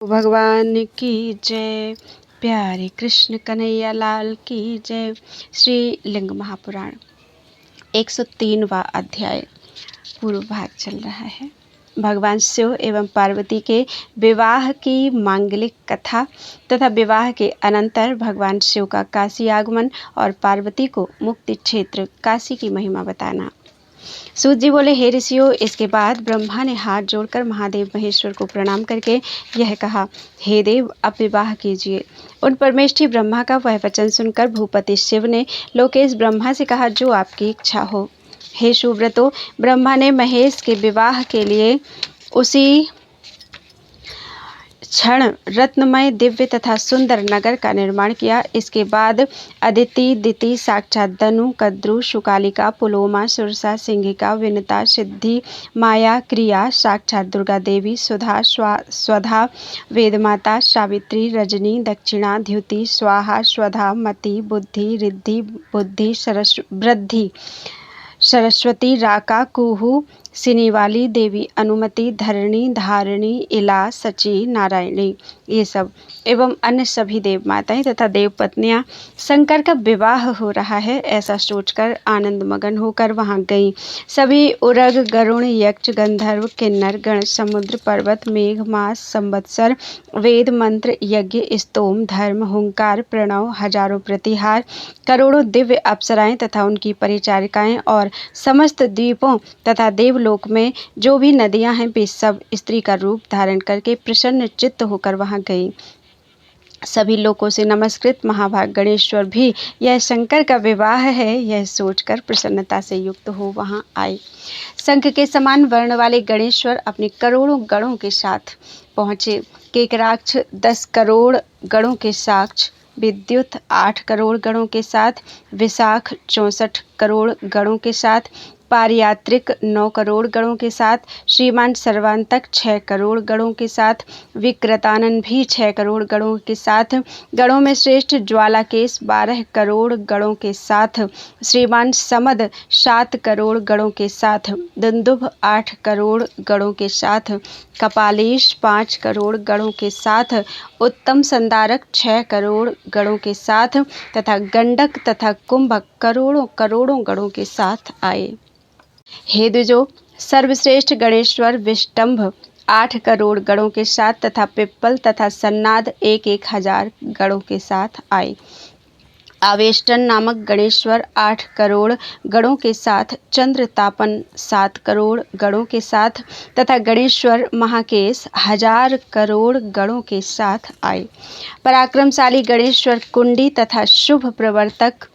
भगवान की जय। प्यारे कृष्ण कन्हैया लाल की जय। श्री लिंग महापुराण 103वां अध्याय पूर्व भाग चल रहा है। भगवान शिव एवं पार्वती के विवाह की मांगलिक कथा तथा विवाह के अनंतर भगवान शिव का काशी आगमन और पार्वती को मुक्ति क्षेत्र काशी की महिमा बताना। सूत जी बोले, हे ऋषियों, इसके बाद ब्रह्मा ने हाथ जोड़कर महादेव महेश्वर को प्रणाम करके यह कहा, हे देव, अब विवाह कीजिए। उन परमेष्ठी ब्रह्मा का वह वचन सुनकर भूपति शिव ने लोकेश ब्रह्मा से कहा, जो आपकी इच्छा हो। हे सुव्रतो, ब्रह्मा ने महेश के विवाह के लिए उसी क्षण रत्नमय दिव्य तथा सुंदर नगर का निर्माण किया। इसके बाद अदिति, दिति, साक्षात धनु, कद्रु, शुकालिका, पुलोमा, सुरसा, सिंहिका, विनता, सिद्धि, माया, क्रिया, साक्षात दुर्गा देवी, सुधा, स्वधा, वेदमाता, सावित्री, रजनी, दक्षिणा, द्युति, स्वाहा, स्वधा, मति, बुद्धि, रिद्धि, बुद्धि, वृद्धि, सरस्वती, राका, कुहू, सिनीवाली देवी, अनुमति, धरणी, धारिणी, इला, सची, नारायणी, ये सब एवं अन्य सभी देव माताएं तथा देव पत्नियां शंकर का विवाह हो रहा है ऐसा सोचकर आनंद मगन होकर वहां गईं। सभी उरग, गरुण, यक्ष, गंधर्व, किन्नर गण, समुद्र, पर्वत, मेघ, मास, संवत्सर, वेद, मंत्र, यज्ञ, स्तोम, धर्म, हुंकार, प्रणव, हजारों प्रतिहार, करोड़ों दिव्य अप्सराएं तथा उनकी परिचारिकाएं और समस्त द्वीपों तथा देवलोक में जो भी नदियां हैं वे सब स्त्री का रूप धारण करके प्रसन्न चित्त होकर वहां गई। सभी लोगों से नमस्कृत महाभाग गणेश्वर भी यह शंकर का विवाह है यह सोचकर प्रसन्नता से युक्त हो वहां आए। शंख के समान वर्ण वाले गणेश्वर अपने करोड़ों गणों के साथ पहुँचे। केकराक्ष 10 करोड़ गणों के साथ, विद्युत 8 करोड़ गणों के साथ, विशाख 64 करोड़ गणों के साथ, पारियात्रिक 9 करोड़ गणों के साथ, श्रीमान सर्वांतक 6 करोड़ गणों के साथ, विकृतानन भी 6 करोड़ गणों के साथ, गणों में श्रेष्ठ ज्वालाकेश 12 करोड़ गणों के साथ, श्रीमान समद 7 करोड़ गणों के साथ, दुंदुभ 8 करोड़ गणों के साथ, कपालीश 5 करोड़ गणों के साथ, उत्तम संदारक 6 करोड़ गणों के साथ तथा गंडक तथा कुंभक करोड़ों करोड़ों गणों के साथ आए। हे द्विजो, सर्वश्रेष्ठ गणेश्वर विष्टंभ 8 करोड़ गणों के साथ तथा पिप्पल तथा सन्नाद 1,000 गणों के साथ आए। आवेष्टन नामक गणेश्वर 8 करोड़ गणों के साथ, चंद्रतापन 7 करोड़ गणों के साथ तथा गणेश्वर महाकेश 1000 करोड़ गणों के साथ आए। पराक्रमशाली गणेश्वर कुंडी तथा शुभ प्रवर्तक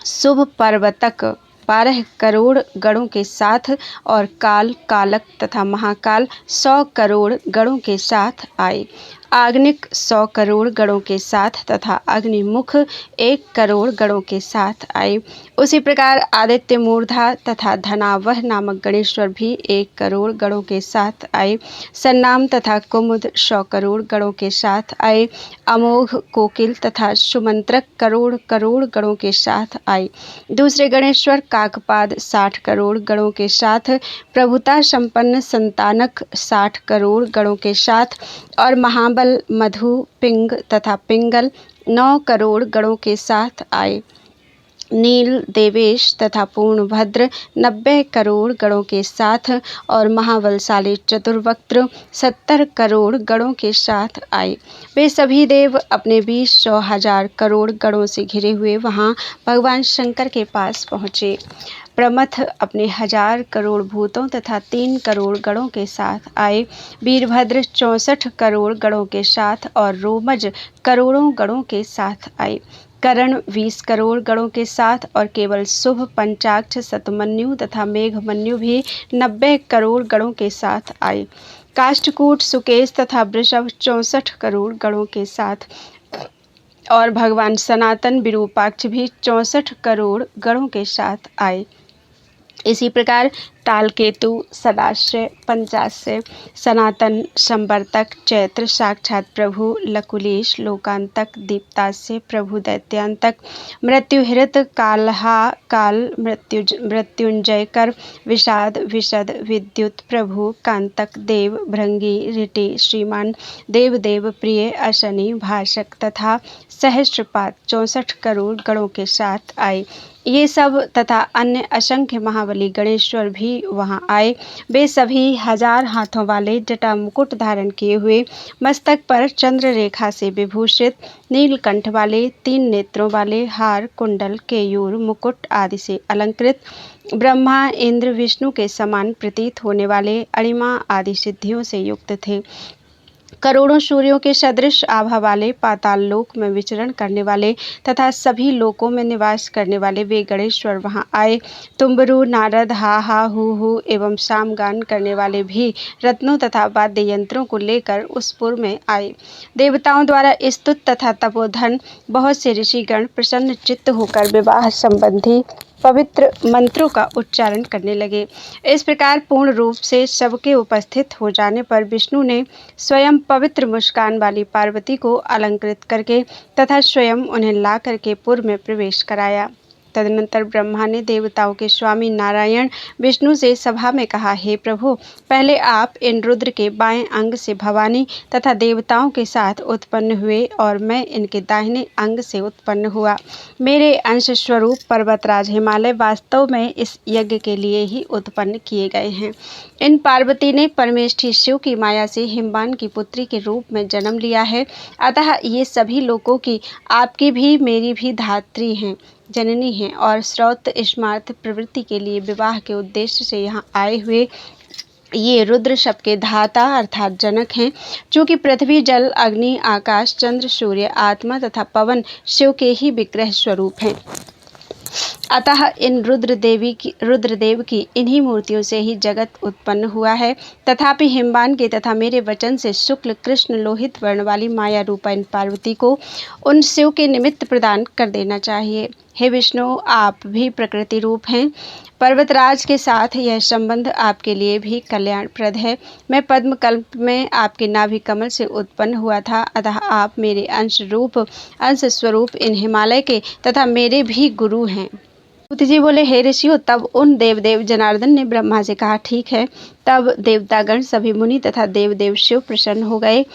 शुभ पर्वतक 12 करोड़ गणों के साथ और काल, कालक तथा महाकाल 100 करोड़ गणों के साथ आए। आग्निक 100 करोड़ गणों के साथ तथा अग्निमुख 1 करोड़ गणों के साथ आए। उसी प्रकार आदित्य मूर्धा तथा धनावह नामक गणेश्वर भी 1 करोड़ गणों के साथ आए। सन्नाम तथा कुमुद 100 करोड़ गणों के साथ आए। अमोघ, कोकिल तथा सुमंत्रक करोड़ करोड़ गणों के साथ आए। दूसरे गणेश्वर काकपाद 60 करोड़ गणों के साथ, प्रभुता संपन्न संतानक 60 करोड़ गणों के साथ और महाबल मधु, पिंग तथा पिंगल 9 करोड़ गणों के साथ आए। नील, देवेश तथा पूर्णभद्र 90 करोड़ गणों के साथ और महाबलशाली चतुर्वक्त्र 70 करोड़ गणों के साथ आए। वे सभी देव अपने 20,000 करोड़ गणों से घिरे हुए वहां भगवान शंकर के पास पहुँचे। प्रमथ अपने 1000 करोड़ भूतों तथा 3 करोड़ गणों के साथ आए। वीरभद्र 64 करोड़ गणों के साथ और रोमज करोड़ों गणों के साथ आए। करण 20 करोड़ गणों के साथ और केवल शुभ पंचाक्ष शतमन्यु तथा मेघमन्यु भी 90 करोड़ गणों के साथ आए। काष्ठकूट, सुकेश तथा वृषभ 64 करोड़ गणों के साथ और भगवान सनातन विरूपाक्ष भी 64 करोड़ गणों के साथ आए। इसी प्रकार तालकेतु सदाश्रय पंचाश्रय सनातन संवर्तक चैत्र साक्षात प्रभु लकुलेश लोकांतक दीप्तास्य प्रभु दैत्यांतक मृत्युहृत कालहा काल मृत्युंजय कर विषाद विशद विद्युत प्रभु कांतक देव भृंगी ऋटि श्रीमान देव देव प्रिय अशनि भाषक तथा सहस्त्रपाद 64 करोड़ गणों के साथ आए। ये सब तथा अन्य असंख्य महाबली गणेश्वर भी वहां आए। वे सभी 1000 हाथों वाले जटा मुकुट धारण किए हुए, मस्तक पर चंद्र रेखा से विभूषित, नीलकंठ वाले, 3 नेत्रों वाले, हार कुंडल केयूर मुकुट आदि से अलंकृत, ब्रह्मा इंद्र विष्णु के समान प्रतीत होने वाले, अणिमा आदि सिद्धियों से युक्त थे। करोड़ों सूर्यों के सदृश आभा वाले, पाताल लोक में विचरण करने वाले तथा सभी लोकों में निवास करने वाले वे गणेश्वर वहां आए। तुम्बरु नारद हा हा हु एवं सामगान करने वाले भी रत्नों तथा वाद्य यंत्रों को लेकर उस पुर में आए। देवताओं द्वारा स्तुत तथा तपोधन बहुत से ऋषिगण प्रसन्न चित्त होकर विवाह संबंधी पवित्र मंत्रों का उच्चारण करने लगे। इस प्रकार पूर्ण रूप से सबके उपस्थित हो जाने पर विष्णु ने स्वयं पवित्र मुस्कान वाली पार्वती को अलंकृत करके तथा स्वयं उन्हें ला करके पुर में प्रवेश कराया। तदनंतर ब्रह्मा ने देवताओं के स्वामी नारायण विष्णु से सभा में कहा, हे प्रभु, पहले आप इन रुद्र के बाएं अंग से भवानी तथा देवताओं के साथ उत्पन्न हुए और मैं इनके दाहिने अंग से उत्पन्न हुआ। मेरे अंश स्वरूप पर्वतराज हिमालय वास्तव में इस यज्ञ के लिए ही उत्पन्न किए गए हैं। इन पार्वती ने परमेष्ठी शिव की माया से हिमवान की पुत्री के रूप में जन्म लिया है। अतः ये सभी लोगों की आपकी भी मेरी भी धात्री हैं, जननी हैं और श्रौत स्मार्त प्रवृत्ति के लिए विवाह के उद्देश्य से यहाँ आए हुए ये रुद्र शब्द के धाता अर्थात जनक हैं, चूँकि पृथ्वी जल अग्नि आकाश चंद्र सूर्य आत्मा तथा पवन शिव के ही विग्रह स्वरूप हैं। अतः इन रुद्रदेव की इन्हीं मूर्तियों से ही जगत उत्पन्न हुआ है। तथापि हिमवान के तथा मेरे वचन से शुक्ल कृष्ण लोहित वर्ण वाली माया रूपा इन पार्वती को उन शिव के निमित्त प्रदान कर देना चाहिए। हे विष्णु, आप भी प्रकृति रूप हैं। पर्वतराज के साथ यह संबंध आपके लिए भी कल्याणप्रद है। मैं पद्म कल्प में आपके नाभि कमल से उत्पन्न हुआ था। अतः आप मेरे अंश स्वरूप इन हिमालय के तथा मेरे भी गुरु हैं। सूत जी बोले, हे ऋषियों, तब उन देवदेव जनार्दन ने ब्रह्मा से कहा, ठीक है। तब देवतागण सभी मुनि तथा देवदेव शिव प्रसन्न हो गए।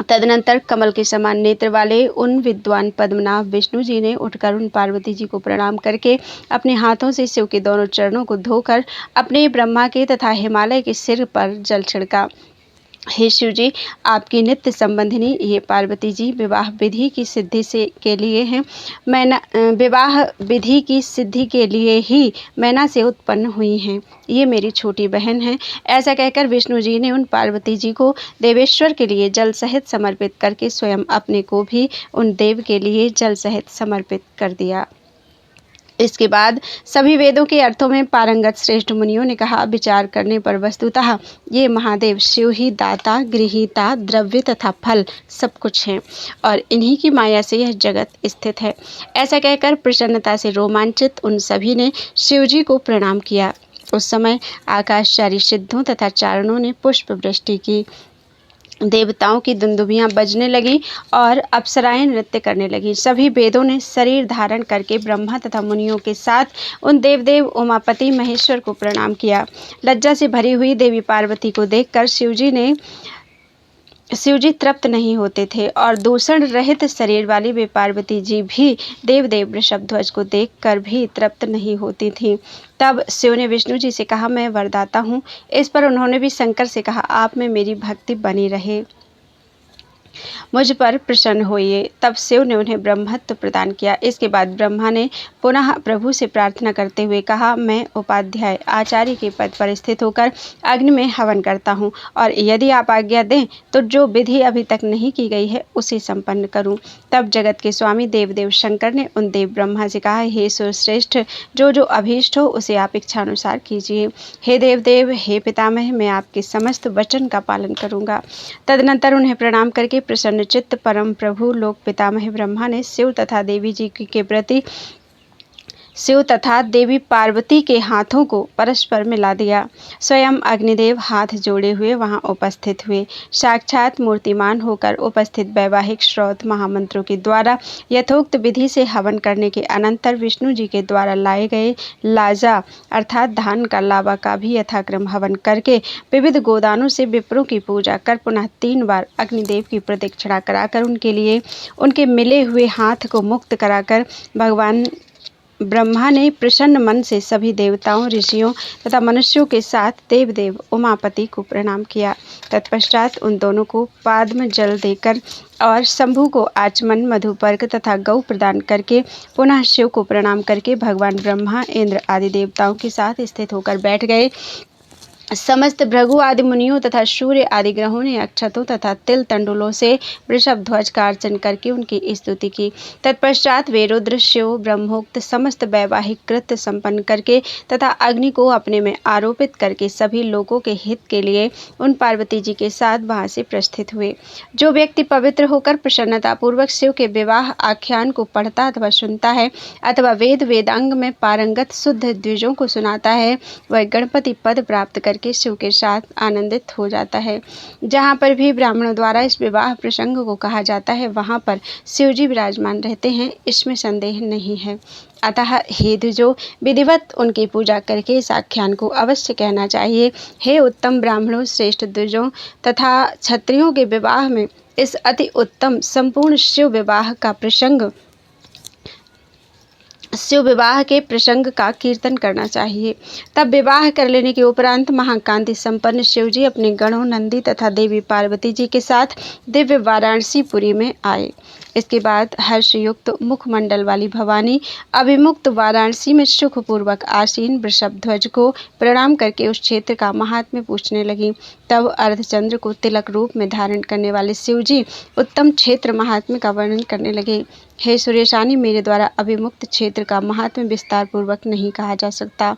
तदनंतर कमल के समान नेत्र वाले उन विद्वान पद्मनाभ विष्णु जी ने उठकर उन पार्वती जी को प्रणाम करके अपने हाथों से शिव के दोनों चरणों को धोकर अपने ब्रह्मा के तथा हिमालय के सिर पर जल छिड़का। हे शिव जी, आपकी नित्य संबंधिनी ये पार्वती जी विवाह विधि की सिद्धि के लिए हैं। विवाह विधि की सिद्धि के लिए ही मैना से उत्पन्न हुई हैं। ये मेरी छोटी बहन है। ऐसा कहकर विष्णु जी ने उन पार्वती जी को देवेश्वर के लिए जल सहित समर्पित करके स्वयं अपने को भी उन देव के लिए जल सहित समर्पित कर दिया। इसके बाद सभी वेदों के अर्थों में पारंगत श्रेष्ठ मुनियों ने कहा, विचार करने पर वस्तुतः ये महादेव शिव ही दाता, गृहीता, द्रव्य तथा फल सब कुछ हैं और इन्हीं की माया से यह जगत स्थित है। ऐसा कहकर प्रसन्नता से रोमांचित उन सभी ने शिव जी को प्रणाम किया। उस समय आकाशचारी सिद्धों तथा चारणों ने पुष्प वृष्टि की। देवताओं की दुंदुभियां बजने लगी और अप्सराएं नृत्य करने लगी। सभी वेदों ने शरीर धारण करके ब्रह्मा तथा मुनियों के साथ उन देवदेव उमापति महेश्वर को प्रणाम किया। लज्जा से भरी हुई देवी पार्वती को देखकर शिवजी तृप्त नहीं होते थे और दूषण रहित शरीर वाली वे पार्वती जी भी देवदेव वृषभध्वज को देखकर भी तृप्त नहीं होती थीं। तब शिव ने विष्णु जी से कहा, मैं वरदाता हूँ। इस पर उन्होंने भी शंकर से कहा, आप में मेरी भक्ति बनी रहे, मुझ पर प्रसन्न होइए। तब शिव ने उन्हें ब्रह्मत्व प्रदान किया। इसके बाद ब्रह्मा ने पुनः प्रभु से प्रार्थना करते हुए कहा, मैं उपाध्याय आचार्य के पद पर स्थित होकर अग्नि में हवन करता हूँ और यदि आप आज्ञा दें तो जो विधि अभी तक नहीं की गई है उसे संपन्न करूँ। तब जगत के स्वामी देवदेव शंकर ने उन देव ब्रह्मा से कहा, हे सुरश्रेष्ठ, जो जो अभीष्ट हो उसे आप इच्छानुसार कीजिए। हे देवदेव, हे पितामह, मैं आपके समस्त वचन का पालन करूँगा। तदनंतर उन्हें प्रणाम करके प्रसन्न चित्त परम प्रभु लोक पितामह ब्रह्मा ने शिव तथा देवी जी के प्रति शिव तथा देवी पार्वती के हाथों को परस्पर मिला दिया। स्वयं अग्निदेव हाथ जोड़े हुए वहां उपस्थित हुए। साक्षात मूर्तिमान होकर उपस्थित वैवाहिक श्रौत महामंत्रों के द्वारा यथोक्त विधि से हवन करने के अनंतर विष्णु जी के द्वारा लाए गए लाजा अर्थात धान का लावा का भी यथाक्रम हवन करके विविध गोदानों से विप्रों की पूजा कर पुनः 3 बार अग्निदेव की प्रदक्षिणा कराकर उनके लिए उनके मिले हुए हाथ को मुक्त कराकर भगवान ब्रह्मा ने प्रसन्न मन से सभी देवताओं, ऋषियों तथा मनुष्यों के साथ देवदेव उमापति को प्रणाम किया। तत्पश्चात उन दोनों को पाद में जल देकर और शंभु को आचमन, मधुपर्क तथा गौ प्रदान करके पुनः शिव को प्रणाम करके भगवान ब्रह्मा, इंद्र आदि देवताओं के साथ स्थित होकर बैठ गए। समस्त भृगु आदि मुनियों तथा सूर्य आदि ग्रहों ने अक्षतों तथा तिल तंडुलों से वृषभ ध्वज का अर्चन करके उनकी स्तुति की। तत्पश्चात वे रुद्र, शिव, ब्रह्मोक्त समस्त वैवाहिक कृत्य संपन्न करके तथा अग्नि को अपने में आरोपित करके सभी लोगों के हित के लिए उन पार्वती जी के साथ वहां से प्रस्थित हुए। जो व्यक्ति पवित्र होकर प्रसन्नतापूर्वक शिव के विवाह आख्यान को पढ़ता अथवा सुनता है अथवा वेद वेदांग में पारंगत शुद्ध द्विजों को सुनाता है, वह गणपति पद प्राप्त करके शिव के साथ आनंदित हो जाता है। जहाँ पर भी ब्राह्मणों द्वारा इस विवाह प्रसंग को कहा जाता है वहाँ पर शिव जी विराजमान रहते हैं, इसमें संदेह नहीं है। अतः हे द्विजों, विधिवत उनकी पूजा करके इस आख्यान को अवश्य कहना चाहिए। हे उत्तम ब्राह्मणों, श्रेष्ठ द्विजों तथा क्षत्रियों के विवाह में इस अति उत्तम संपूर्ण शिव विवाह के प्रसंग का कीर्तन करना चाहिए। तब विवाह कर लेने के उपरांत महाकांति संपन्न शिव जी अपने गणों, नंदी तथा देवी पार्वती जी के साथ दिव्य वाराणसीपुरी में आए। इसके बाद हर्षयुक्त मुखमंडल वाली भवानी अभिमुक्त वाराणसी में सुखपूर्वक आसीन वृषभ ध्वज को प्रणाम करके उस क्षेत्र का महात्म्य पूछने लगी। तब अर्धचंद्र को तिलक रूप में धारण करने वाले शिव जी उत्तम क्षेत्र महात्म्य का वर्णन करने लगे। हे सुरेशानी, मेरे द्वारा अभिमुक्त क्षेत्र का महात्म्य विस्तार पूर्वक नहीं कहा जा सकता।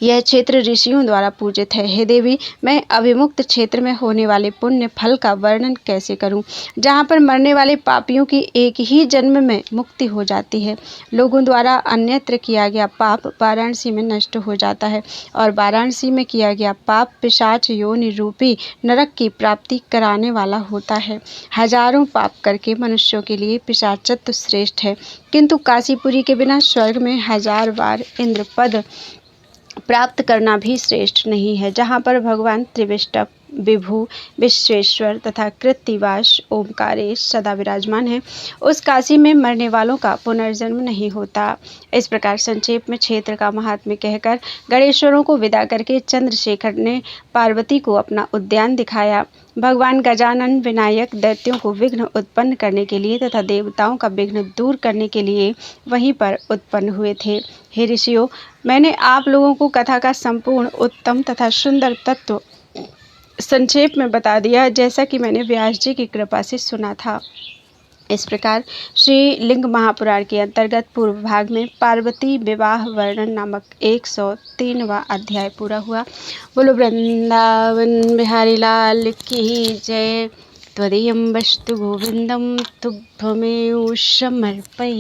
यह क्षेत्र ऋषियों द्वारा पूजित है। हे देवी, मैं अभिमुक्त क्षेत्र में होने वाले पुण्य फल का वर्णन कैसे करूं, जहां पर मरने वाले पापियों की एक ही जन्म में मुक्ति हो जाती है। लोगों द्वारा अन्यत्र किया गया पाप वाराणसी में नष्ट हो जाता है और वाराणसी में किया गया पाप पिशाच योनि रूपी नरक की प्राप्ति कराने वाला होता है। हजारों पाप करके मनुष्यों के लिए पिशाचत्व श्रेष्ठ है, किंतु काशीपुरी के बिना स्वर्ग में 1000 बार इंद्र पद प्राप्त करना भी श्रेष्ठ नहीं है। जहाँ पर भगवान त्रिविष्टप, विभु, विश्वेश्वर तथा कृत्तिवास ओमकारेश सदा विराजमान है, उस काशी में मरने वालों का पुनर्जन्म नहीं होता। इस प्रकार संक्षेप में क्षेत्र का महात्म्य कहकर गणेश्वरों को विदा करके चंद्रशेखर ने पार्वती को अपना उद्यान दिखाया। भगवान गजानन विनायक दैत्यों को विघ्न उत्पन्न करने के लिए तथा देवताओं का विघ्न दूर करने के लिए वहीं पर उत्पन्न हुए थे। हे ऋषियों, मैंने आप लोगों को कथा का संपूर्ण उत्तम तथा सुंदर तत्व संक्षेप में बता दिया, जैसा कि मैंने व्यास जी की कृपा से सुना था। इस प्रकार श्री लिंग महापुराण के अंतर्गत पूर्व भाग में पार्वती विवाह वर्णन नामक 103वां अध्याय पूरा हुआ। बोलो वृंदावन बिहारी लाल की जय। त्वदीयं वस्तु गोविंदं तुभ्यमेव समर्पये।